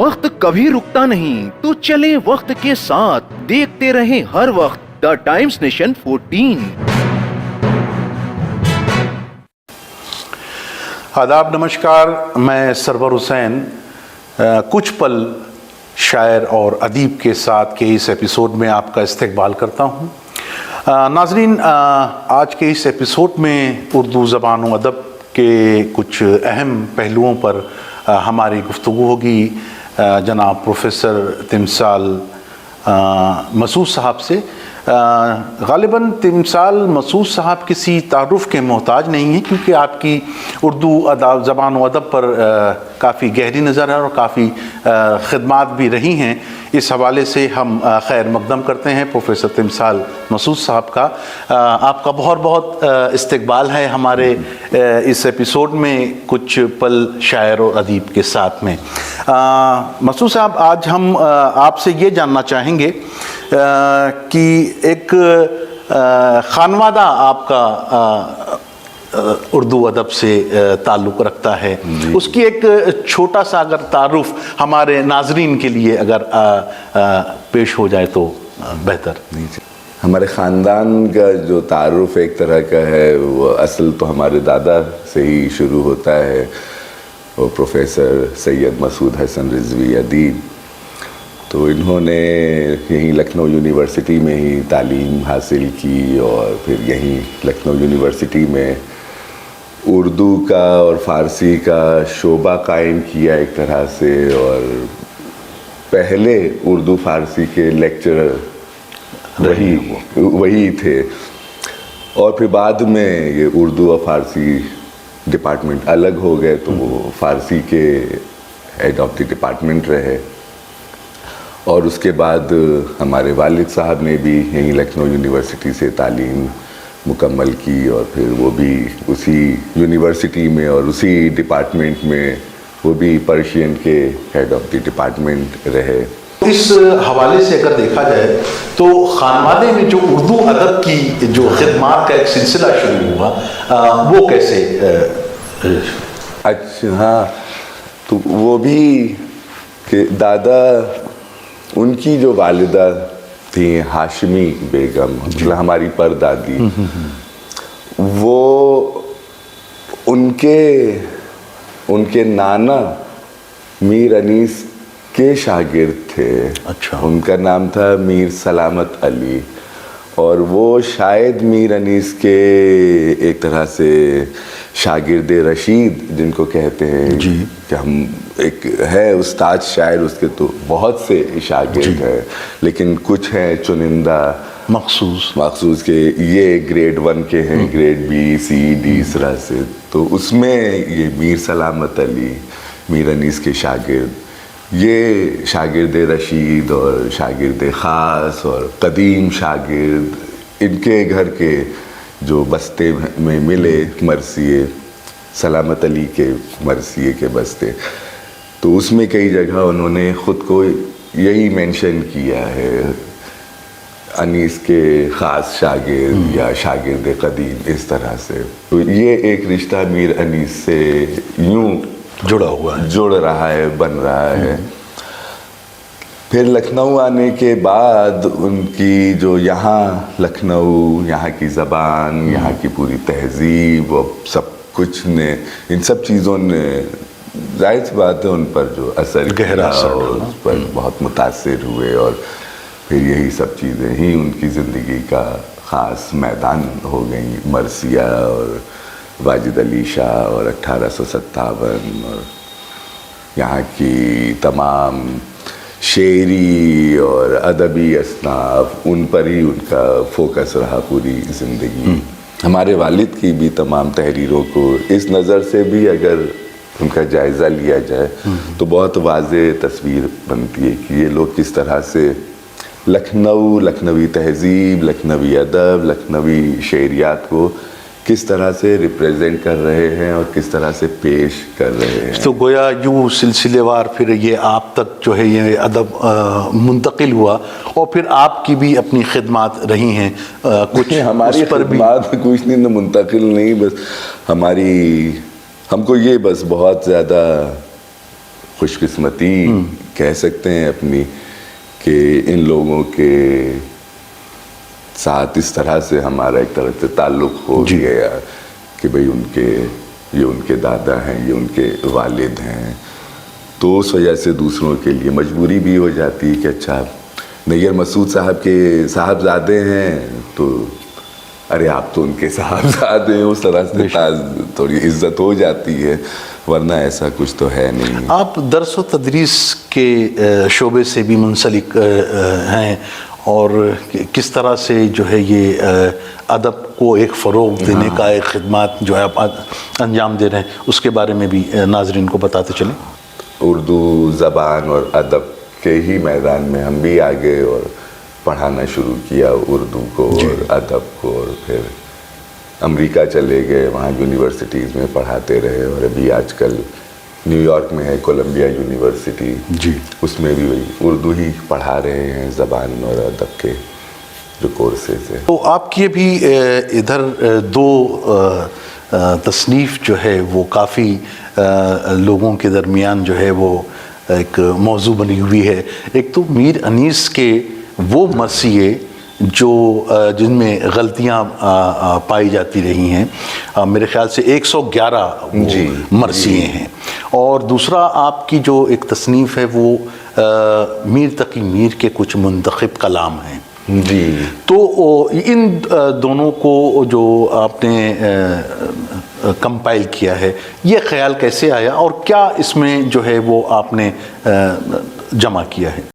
वक्त कभी रुकता नहीं, तो चले वक्त के साथ, देखते रहे हर वक्त द टाइम्स नेशन 14। आदाब, नमस्कार। मैं सरवर हुसैन कुछ पल शायर और अदीब के साथ के इस एपिसोड में आपका इस्तकबाल करता हूँ। नाज़रीन, आज के इस एपिसोड में उर्दू ज़बान व अदब के कुछ अहम पहलुओं पर हमारी गुफ्तगू होगी जनाब प्रोफेसर तिमसाल मसूद साहब से। ग़ालिबन तिमसाल मसूद साहब किसी तारुफ़ के मोहताज नहीं हैं, क्योंकि आपकी उर्दू अदब ज़बान व अदब पर काफ़ी गहरी नज़र है और काफ़ी ख़िदमात भी रही हैं। इस हवाले से हम खैर मक़दम करते हैं प्रोफेसर तिमसाल मसूद साहब का। आपका बहुत बहुत इस्तकबाल है हमारे इस एपिसोड में कुछ पल शायर और अदीब के साथ में। मसूद साहब, आज हम आपसे ये जानना चाहेंगे कि एक खानवादा आपका उर्दू अदब से ताल्लुक़ रखता है, उसकी एक छोटा सा अगर तारुफ हमारे नाजरीन के लिए अगर पेश हो जाए तो बेहतर। हमारे ख़ानदान का जो तारुफ एक तरह का है, वो असल तो हमारे दादा से ही शुरू होता है। वो प्रोफेसर सैयद मसूद हसन रिजवी अदीब, तो इन्होंने यहीं लखनऊ यूनिवर्सिटी में ही तालीम हासिल की और फिर यहीं लखनऊ यूनिवर्सिटी में उर्दू का और फ़ारसी का शोबा कायम किया एक तरह से, और पहले उर्दू फ़ारसी के लेक्चरर वही थे। और फिर बाद में ये उर्दू और फ़ारसी डिपार्टमेंट अलग हो गए, तो वो फ़ारसी के हेड ऑफ द डिपार्टमेंट रहे। और उसके बाद हमारे वालिद साहब ने भी यहीं लखनऊ यूनिवर्सिटी से तालीम मुकम्मल की, और फिर वो भी उसी यूनिवर्सिटी में और उसी डिपार्टमेंट में वो भी पर्शियन के हेड ऑफ द डिपार्टमेंट रहे। इस हवाले से अगर देखा जाए तो खानवादे में जो उर्दू अदब की जो खिदमात का एक सिलसिला शुरू हुआ, वो कैसे? अच्छा, हाँ, तो वो भी कि दादा, उनकी जो वालिदा थी हाशमी बेगम, मतलब हमारी परदादी, वो उनके नाना मीर अनीस के शागिर्द थे। अच्छा। उनका नाम था मीर सलामत अली, और वो शायद मीर अनीस के एक तरह से शागिर्द रशीद जिनको कहते हैं जी, कि हम एक है उस्ताद शायर, उसके तो बहुत से शागिर्द हैं, लेकिन कुछ हैं चुनिंदा मखसूस के, ये ग्रेड 1 के हैं, ग्रेड बी सी डी इस तरह से। तो उसमें ये मीर सलामत अली, मीर अनीस के शागिर्द, ये शागिर्द रशीद और शागिर्द ख़ास और कदीम शागिर्द, इनके घर के जो बस्ते में मिले मरसिए, सलामत अली के मरसिए के बस्ते, तो उसमें कई जगह उन्होंने ख़ुद को यही मेंशन किया है, अनीस के ख़ास शागिर्द या शागिर्द कदीम, इस तरह से। तो ये एक रिश्ता मीर अनीस से यूँ जुड़ रहा है, बन रहा है। फिर लखनऊ आने के बाद उनकी जो यहाँ लखनऊ, यहाँ की ज़बान, यहाँ की पूरी तहज़ीब और सब कुछ ने, इन सब चीज़ों ने ज़ाहिर सी बात है उन पर जो असर गहरा असर उस पर बहुत मुतासिर हुए, और फिर यही सब चीज़ें ही उनकी ज़िंदगी का ख़ास मैदान हो गई। मरसिया और वाजिद अली शाह और 1857 और यहाँ की तमाम शेरी और अदबी असनाफ, उन पर ही उनका फोकस रहा पूरी ज़िंदगी। हमारे वालिद की भी तमाम तहरीरों को इस नज़र से भी अगर उनका जायज़ा लिया जाए तो बहुत वाज़ेह तस्वीर बनती है कि ये लोग किस तरह से लखनऊ, लखनवी तहज़ीब, लखनवी अदब, लखनवी शेरियात को किस तरह से रिप्रेजेंट कर रहे हैं और किस तरह से पेश कर रहे हैं। तो गोया यूँ सिलसिलेवार फिर ये आप तक जो है ये अदब मुंतकिल हुआ, और फिर आपकी भी अपनी खिदमात रही हैं कुछ हमारी पर भी कुछ नहीं मुंतकिल नहीं, बस हमको ये बस बहुत ज़्यादा खुशकिस्मती کہہ سکتے ہیں اپنی کہ ان لوگوں کے ساتھ اس طرح سے ہمارا ایک طرح سے تعلق ہو گیا کہ بھئی یہ ان کے دادا ہیں، یہ ان کے والد ہیں، تو اس وجہ سے دوسروں کے لیے مجبوری بھی ہو جاتی ہے کہ اچھا نیر مسعود صاحب کے صاحبزادے ہیں تو ارے آپ تو ان کے صاحبزادے ہیں، اس طرح سے تھوڑی عزت ہو جاتی ہے، ورنہ ایسا کچھ تو ہے نہیں۔ آپ درس و تدریس کے شعبے سے بھی منسلک ہیں، اور کس طرح سے جو ہے یہ ادب کو ایک فروغ دینے کا ایک خدمات جو ہے آپ انجام دے رہے ہیں، اس کے بارے میں بھی ناظرین کو بتاتے چلیں۔ اردو زبان اور ادب کے ہی میدان میں ہم بھی آگے اور پڑھانا شروع کیا اردو کو اور ادب کو، اور پھر امریکہ چلے گئے، وہاں یونیورسٹیز میں پڑھاتے رہے، اور ابھی آج کل نیو یارک میں ہے کولمبیا یونیورسٹی، اس میں بھی وہی اردو ہی پڑھا رہے ہیں، زبان اور ادب کے جو کورسز ہیں۔ تو آپ کی بھی ادھر دو تصنیف جو ہے وہ کافی لوگوں کے درمیان جو ہے وہ ایک موضوع بنی ہوئی ہے۔ ایک تو میر انیس کے وہ مرثیے جو جن میں غلطیاں پائی جاتی رہی ہیں، میرے خیال سے 111 مرثیے ہیں، اور دوسرا آپ کی جو ایک تصنیف ہے وہ میر تقی میر کے کچھ منتخب کلام ہیں۔ تو ان دونوں کو جو آپ نے کمپائل کیا ہے، یہ خیال کیسے آیا اور کیا اس میں جو ہے وہ آپ نے جمع کیا ہے؟